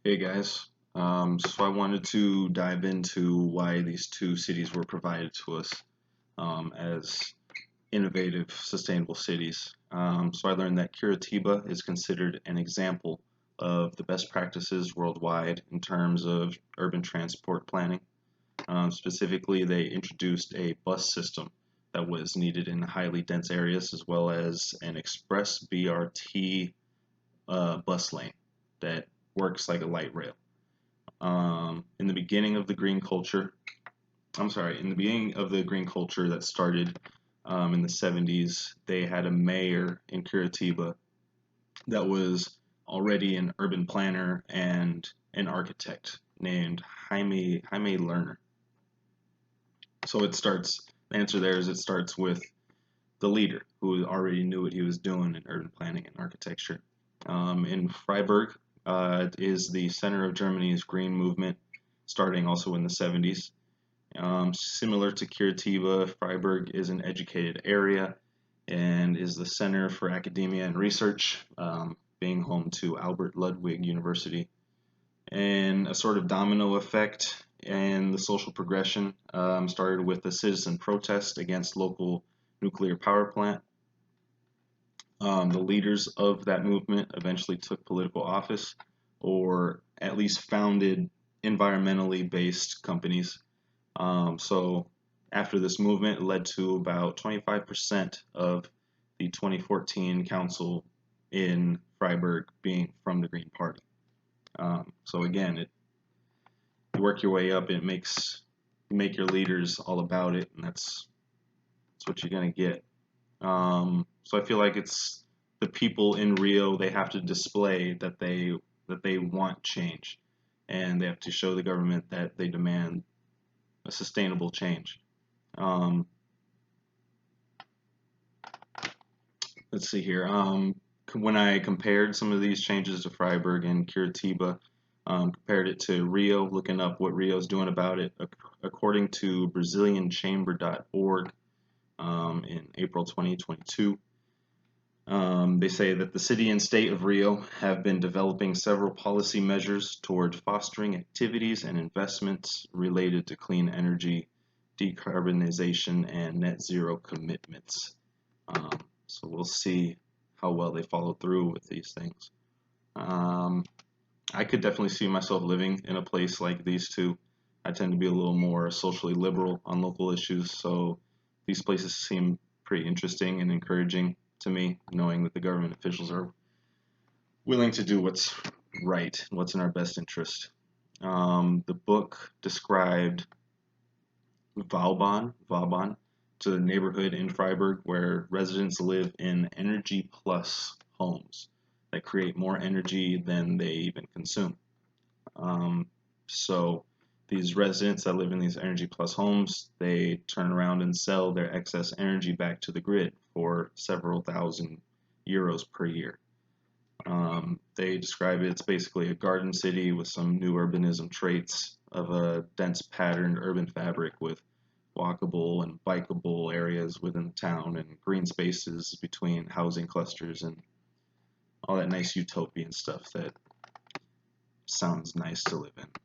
Hey guys, so I wanted to dive into why these two cities were provided to us as innovative, sustainable cities. So I learned that Curitiba is considered an example of the best practices worldwide in terms of urban transport planning. Specifically, they introduced a bus system that was needed in highly dense areas, as well as an express BRT bus lane that works like a light rail. In the beginning of the green culture, in the beginning of the green culture that started in the 70s, they had a mayor in Curitiba that was already an urban planner and an architect named Jaime Lerner. So the answer there is it starts with the leader who already knew what he was doing in urban planning and architecture. In Freiburg is the center of Germany's green movement, starting also in the 70s. Similar to Curitiba, Freiburg is an educated area and is the center for academia and research, being home to Albert Ludwig University. And a sort of domino effect and the social progression started with a citizen protest against local nuclear power plant. The leaders of that movement eventually took political office or at least founded environmentally based companies. So after this movement, it led to about 25% of the 2014 council in Freiburg being from the Green Party. So again, you work your way up, and you make your leaders all about it, and that's what you're gonna get. So I feel like it's the people in Rio. They have to display that they want change, and they have to show the government that they demand a sustainable change. Um, let's see here. When I compared some of these changes to Freiburg and Curitiba, compared it to Rio, looking up what Rio's doing about it, according to BrazilianChamber.org in April 2022. They say that the city and state of Rio have been developing several policy measures toward fostering activities and investments related to clean energy, decarbonization, and net zero commitments. Um, so we'll see how well they follow through with these things. Um, I could definitely see myself living in a place like these two. I tend to be a little more socially liberal on local issues, so these places seem pretty interesting and encouraging to me, knowing that the government officials are willing to do what's right, what's in our best interest. The book described Vauban, to the neighborhood in Freiburg where residents live in Energy Plus homes that create more energy than they even consume. Um, so these residents that live in these Energy Plus homes, they turn around and sell their excess energy back to the grid for several thousand euros per year. They describe it's basically a garden city with some new urbanism traits of a dense patterned urban fabric with walkable and bikeable areas within the town and green spaces between housing clusters and all that nice utopian stuff that sounds nice to live in.